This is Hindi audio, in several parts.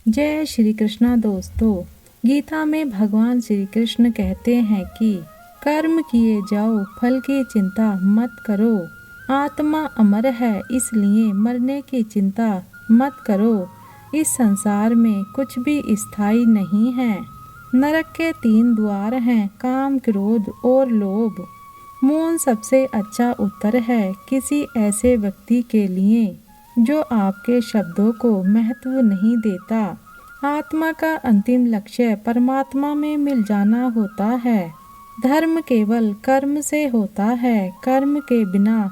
जय श्री कृष्णा दोस्तों। गीता में भगवान श्री कृष्ण कहते हैं कि कर्म किए जाओ, फल की चिंता मत करो। आत्मा अमर है, इसलिए मरने की चिंता मत करो। इस संसार में कुछ भी स्थायी नहीं है। नरक के 3 द्वार हैं, काम, क्रोध और लोभ। मौन सबसे अच्छा उत्तर है किसी ऐसे व्यक्ति के लिए जो आपके शब्दों को महत्व नहीं देता। आत्मा का अंतिम लक्ष्य परमात्मा में मिल जाना होता है। धर्म केवल कर्म से होता है। कर्म के बिना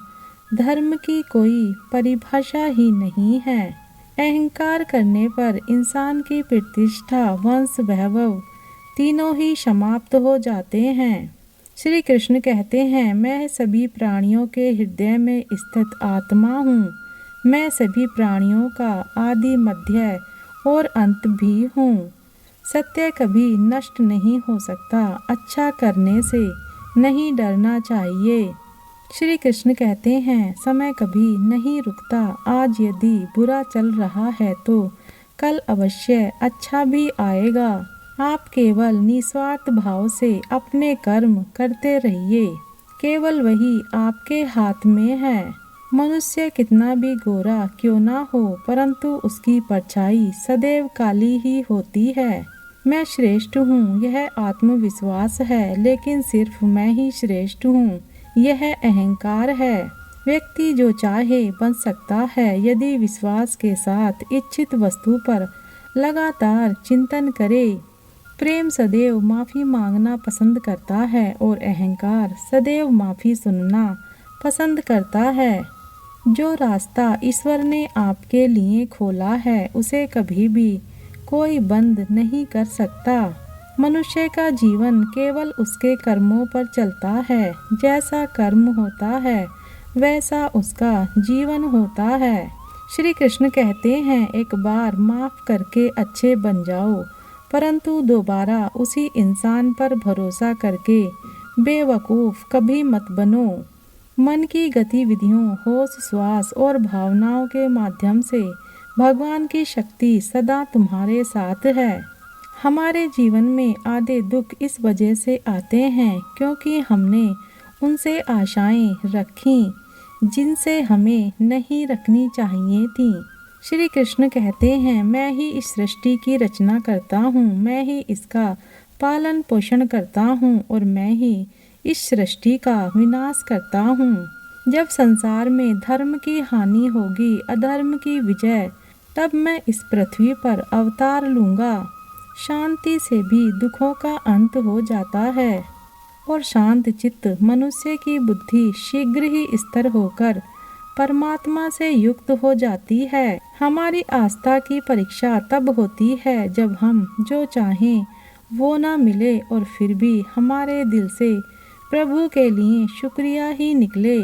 धर्म की कोई परिभाषा ही नहीं है। अहंकार करने पर इंसान की प्रतिष्ठा, वंश, वैभव तीनों ही समाप्त हो जाते हैं। श्री कृष्ण कहते हैं, मैं सभी प्राणियों के हृदय में स्थित आत्मा हूँ। मैं सभी प्राणियों का आदि, मध्य और अंत भी हूँ। सत्य कभी नष्ट नहीं हो सकता। अच्छा करने से नहीं डरना चाहिए। श्री कृष्ण कहते हैं, समय कभी नहीं रुकता। आज यदि बुरा चल रहा है तो कल अवश्य अच्छा भी आएगा। आप केवल निस्वार्थ भाव से अपने कर्म करते रहिए। केवल वही आपके हाथ में है। मनुष्य कितना भी गोरा क्यों ना हो, परंतु उसकी परछाई सदैव काली ही होती है। मैं श्रेष्ठ हूँ, यह आत्मविश्वास है, लेकिन सिर्फ मैं ही श्रेष्ठ हूँ, यह अहंकार है। व्यक्ति जो चाहे बन सकता है यदि विश्वास के साथ इच्छित वस्तु पर लगातार चिंतन करे। प्रेम सदैव माफ़ी मांगना पसंद करता है और अहंकार सदैव माफ़ी सुनना पसंद करता है। जो रास्ता ईश्वर ने आपके लिए खोला है उसे कभी भी कोई बंद नहीं कर सकता। मनुष्य का जीवन केवल उसके कर्मों पर चलता है। जैसा कर्म होता है वैसा उसका जीवन होता है। श्री कृष्ण कहते हैं, एक बार माफ़ करके अच्छे बन जाओ, परंतु दोबारा उसी इंसान पर भरोसा करके बेवकूफ़ कभी मत बनो। मन की गतिविधियों, होश, श्वास और भावनाओं के माध्यम से भगवान की शक्ति सदा तुम्हारे साथ है। हमारे जीवन में आधे दुख इस वजह से आते हैं क्योंकि हमने उनसे आशाएं रखी जिनसे हमें नहीं रखनी चाहिए थी। श्री कृष्ण कहते हैं, मैं ही इस सृष्टि की रचना करता हूँ, मैं ही इसका पालन पोषण करता हूँ और मैं ही इस सृष्टि का विनाश करता हूँ। जब संसार में धर्म की हानि होगी, अधर्म की विजय, तब मैं इस पृथ्वी पर अवतार लूँगा। शांति से भी दुखों का अंत हो जाता है और शांत चित्त मनुष्य की बुद्धि शीघ्र ही स्थिर होकर परमात्मा से युक्त हो जाती है। हमारी आस्था की परीक्षा तब होती है जब हम जो चाहें वो ना मिले और फिर भी हमारे दिल से प्रभु के लिए शुक्रिया ही निकले।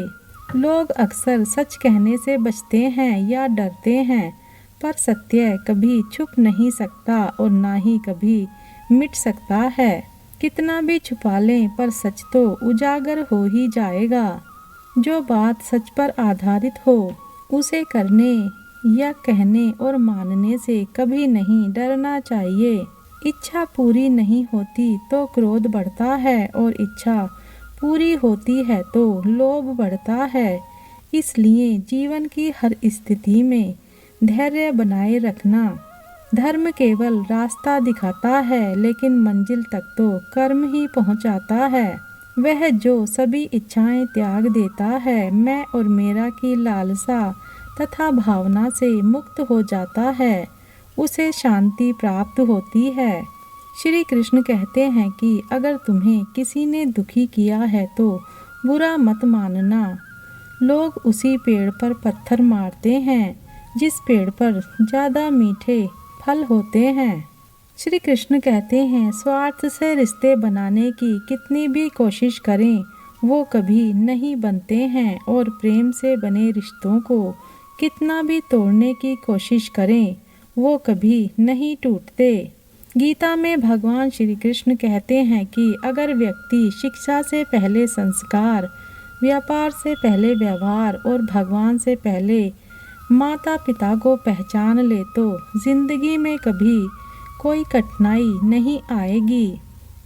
लोग अक्सर सच कहने से बचते हैं या डरते हैं, पर सत्य कभी छुप नहीं सकता और ना ही कभी मिट सकता है। कितना भी छुपा लें पर सच तो उजागर हो ही जाएगा। जो बात सच पर आधारित हो उसे करने या कहने और मानने से कभी नहीं डरना चाहिए। इच्छा पूरी नहीं होती तो क्रोध बढ़ता है और इच्छा पूरी होती है तो लोभ बढ़ता है। इसलिए जीवन की हर स्थिति में धैर्य बनाए रखना। धर्म केवल रास्ता दिखाता है, लेकिन मंजिल तक तो कर्म ही पहुंचाता है। वह जो सभी इच्छाएं त्याग देता है, मैं और मेरा की लालसा तथा भावना से मुक्त हो जाता है, उसे शांति प्राप्त होती है। श्री कृष्ण कहते हैं कि अगर तुम्हें किसी ने दुखी किया है तो बुरा मत मानना। लोग उसी पेड़ पर पत्थर मारते हैं जिस पेड़ पर ज़्यादा मीठे फल होते हैं। श्री कृष्ण कहते हैं, स्वार्थ से रिश्ते बनाने की कितनी भी कोशिश करें वो कभी नहीं बनते हैं और प्रेम से बने रिश्तों को कितना भी तोड़ने की कोशिश करें वो कभी नहीं टूटते। गीता में भगवान श्री कृष्ण कहते हैं कि अगर व्यक्ति शिक्षा से पहले संस्कार, व्यापार से पहले व्यवहार और भगवान से पहले माता पिता को पहचान ले तो जिंदगी में कभी कोई कठिनाई नहीं आएगी।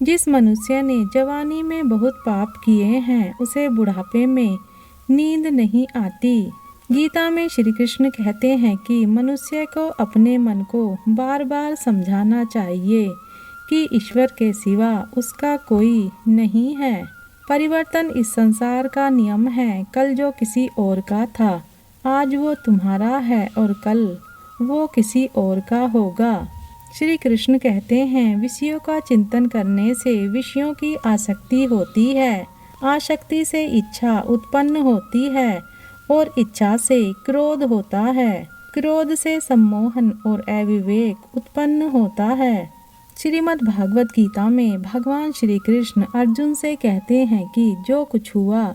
जिस मनुष्य ने जवानी में बहुत पाप किए हैं उसे बुढ़ापे में नींद नहीं आती। गीता में श्री कृष्ण कहते हैं कि मनुष्य को अपने मन को बार बार समझाना चाहिए कि ईश्वर के सिवा उसका कोई नहीं है। परिवर्तन इस संसार का नियम है। कल जो किसी और का था आज वो तुम्हारा है और कल वो किसी और का होगा। श्री कृष्ण कहते हैं विषयों का चिंतन करने से विषयों की आसक्ति होती है, आसक्ति से इच्छा उत्पन्न होती है और इच्छा से क्रोध होता है, क्रोध से सम्मोहन और अविवेक उत्पन्न होता है। श्रीमद् भागवत गीता में भगवान श्री कृष्ण अर्जुन से कहते हैं कि जो कुछ हुआ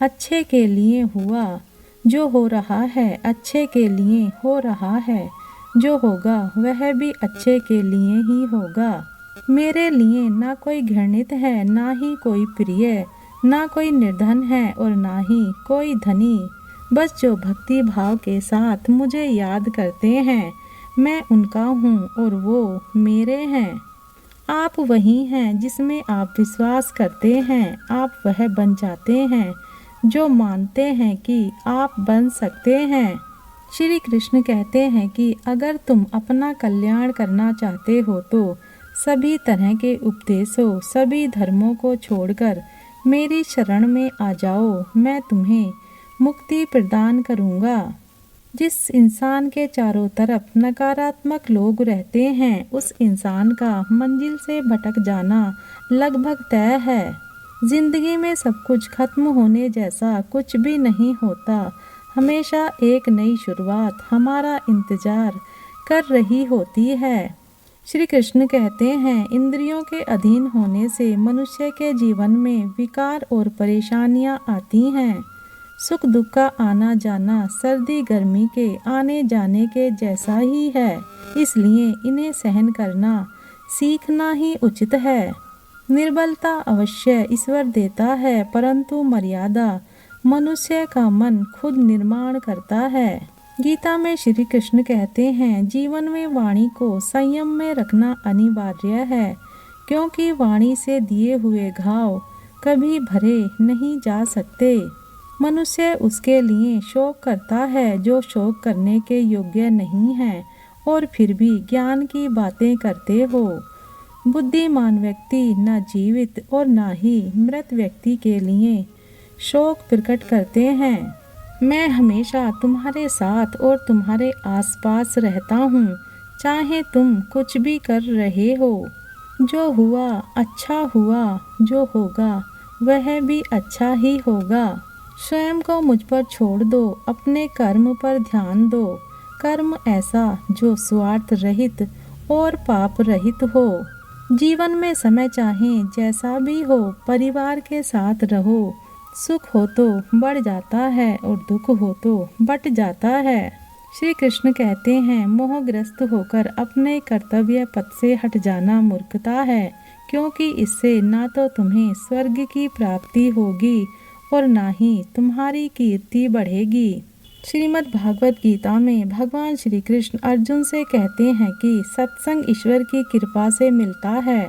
अच्छे के लिए हुआ, जो हो रहा है अच्छे के लिए हो रहा है, जो होगा वह भी अच्छे के लिए ही होगा। मेरे लिए ना कोई घृणित है, ना ही कोई प्रिय, ना कोई निर्धन है और ना ही कोई धनी। बस जो भक्ति भाव के साथ मुझे याद करते हैं मैं उनका हूँ और वो मेरे हैं। आप वही हैं जिसमें आप विश्वास करते हैं, आप वह बन जाते हैं जो मानते हैं कि आप बन सकते हैं। श्री कृष्ण कहते हैं कि अगर तुम अपना कल्याण करना चाहते हो तो सभी तरह के उपदेशों, सभी धर्मों को छोड़कर मेरी शरण में आ जाओ, मैं तुम्हें मुक्ति प्रदान करूँगा। जिस इंसान के चारों तरफ नकारात्मक लोग रहते हैं उस इंसान का मंजिल से भटक जाना लगभग तय है। जिंदगी में सब कुछ खत्म होने जैसा कुछ भी नहीं होता, हमेशा एक नई शुरुआत हमारा इंतजार कर रही होती है। श्री कृष्ण कहते हैं इंद्रियों के अधीन होने से मनुष्य के जीवन में विकार और परेशानियां आती हैं। सुख दुख का आना जाना सर्दी गर्मी के आने जाने के जैसा ही है, इसलिए इन्हें सहन करना सीखना ही उचित है। निर्बलता अवश्य ईश्वर देता है परंतु मर्यादा मनुष्य का मन खुद निर्माण करता है। गीता में श्री कृष्ण कहते हैं जीवन में वाणी को संयम में रखना अनिवार्य है, क्योंकि वाणी से दिए हुए घाव कभी भरे नहीं जा सकते। मनुष्य उसके लिए शोक करता है जो शोक करने के योग्य नहीं है और फिर भी ज्ञान की बातें करते हो। बुद्धिमान व्यक्ति न जीवित और न ही मृत व्यक्ति के लिए शोक प्रकट करते हैं। मैं हमेशा तुम्हारे साथ और तुम्हारे आसपास रहता हूँ, चाहे तुम कुछ भी कर रहे हो। जो हुआ अच्छा हुआ, जो होगा वह भी अच्छा ही होगा। स्वयं को मुझ पर छोड़ दो, अपने कर्म पर ध्यान दो। कर्म ऐसा जो स्वार्थ रहित और पाप रहित हो। जीवन में समय चाहे जैसा भी हो, परिवार के साथ रहो। सुख हो तो बढ़ जाता है और दुख हो तो बट जाता है। श्री कृष्ण कहते हैं मोहग्रस्त होकर अपने कर्तव्य पथ से हट जाना मूर्खता है, क्योंकि इससे ना तो तुम्हें स्वर्ग की प्राप्ति होगी और ना ही तुम्हारी कीर्ति बढ़ेगी। श्रीमद् भागवत गीता में भगवान श्री कृष्ण अर्जुन से कहते हैं कि सत्संग ईश्वर की कृपा से मिलता है,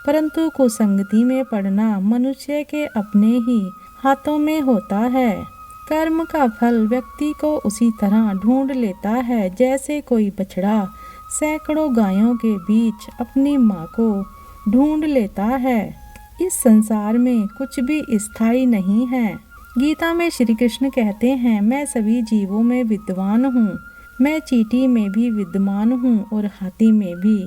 परंतु कुसंगति में पड़ना मनुष्य के अपने ही हाथों में होता है। कर्म का फल व्यक्ति को उसी तरह ढूंढ लेता है जैसे कोई बछड़ा सैकड़ों गायों के बीच अपनी माँ को ढूंढ लेता है। इस संसार में कुछ भी स्थायी नहीं है। गीता में श्री कृष्ण कहते हैं मैं सभी जीवों में विद्वान हूँ, मैं चींटी में भी विद्वान हूँ और हाथी में भी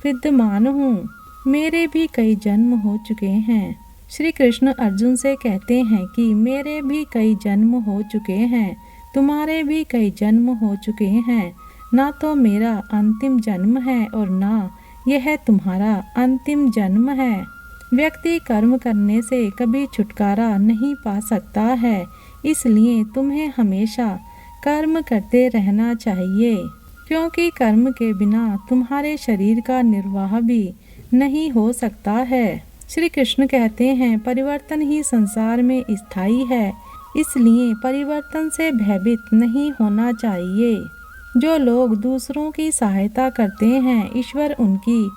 विद्वान हूँ, मेरे भी कई जन्म हो चुके हैं। श्री कृष्ण अर्जुन से कहते हैं कि मेरे भी कई जन्म हो चुके हैं, तुम्हारे भी कई जन्म हो चुके हैं, ना तो मेरा अंतिम जन्म है और ना यह तुम्हारा अंतिम जन्म है। व्यक्ति कर्म करने से कभी छुटकारा नहीं पा सकता है, इसलिए तुम्हें हमेशा कर्म करते रहना चाहिए, क्योंकि कर्म के बिना तुम्हारे शरीर का निर्वाह भी नहीं हो सकता है। श्री कृष्ण कहते हैं परिवर्तन ही संसार में स्थायी है, इसलिए परिवर्तन से भयभीत नहीं होना चाहिए। जो लोग दूसरों की सहायता करते हैं, ईश्वर उनकी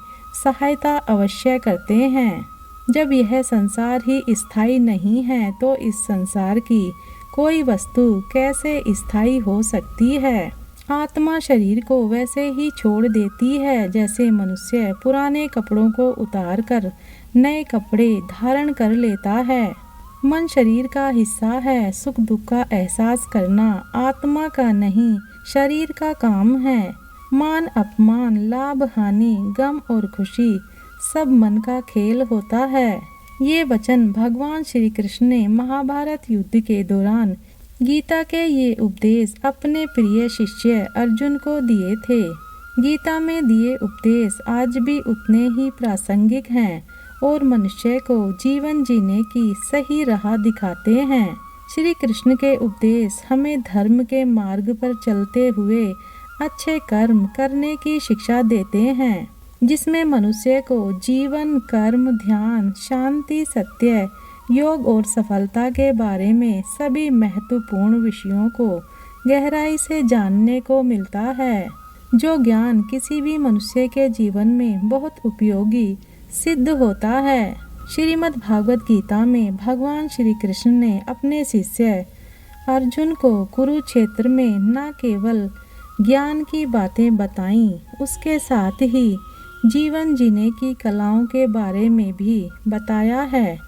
सहायता अवश्य करते हैं। जब यह संसार ही स्थायी नहीं है तो इस संसार की कोई वस्तु कैसे स्थायी हो सकती है। आत्मा शरीर को वैसे ही छोड़ देती है जैसे मनुष्य पुराने कपड़ों को उतार कर नए कपड़े धारण कर लेता है। मन शरीर का हिस्सा है। सुख दुख का एहसास करना आत्मा का नहीं, शरीर का काम है। मान अपमान, लाभ हानि, गम और खुशी सब मन का खेल होता है। ये वचन भगवान श्री कृष्ण ने महाभारत युद्ध के दौरान गीता के ये उपदेश अपने प्रिय शिष्य अर्जुन को दिए थे। गीता में दिए उपदेश आज भी उतने ही प्रासंगिक हैं और मनुष्य को जीवन जीने की सही राह दिखाते हैं। श्री कृष्ण के उपदेश हमें धर्म के मार्ग पर चलते हुए अच्छे कर्म करने की शिक्षा देते हैं, जिसमें मनुष्य को जीवन, कर्म, ध्यान, शांति, सत्य, योग और सफलता के बारे में सभी महत्वपूर्ण विषयों को गहराई से जानने को मिलता है। जो ज्ञान किसी भी मनुष्य के जीवन में बहुत उपयोगी सिद्ध होता है। श्रीमद् भागवत गीता में भगवान श्री कृष्ण ने अपने शिष्य अर्जुन को कुरुक्षेत्र में न केवल ज्ञान की बातें बताईं, उसके साथ ही जीवन जीने की कलाओं के बारे में भी बताया है।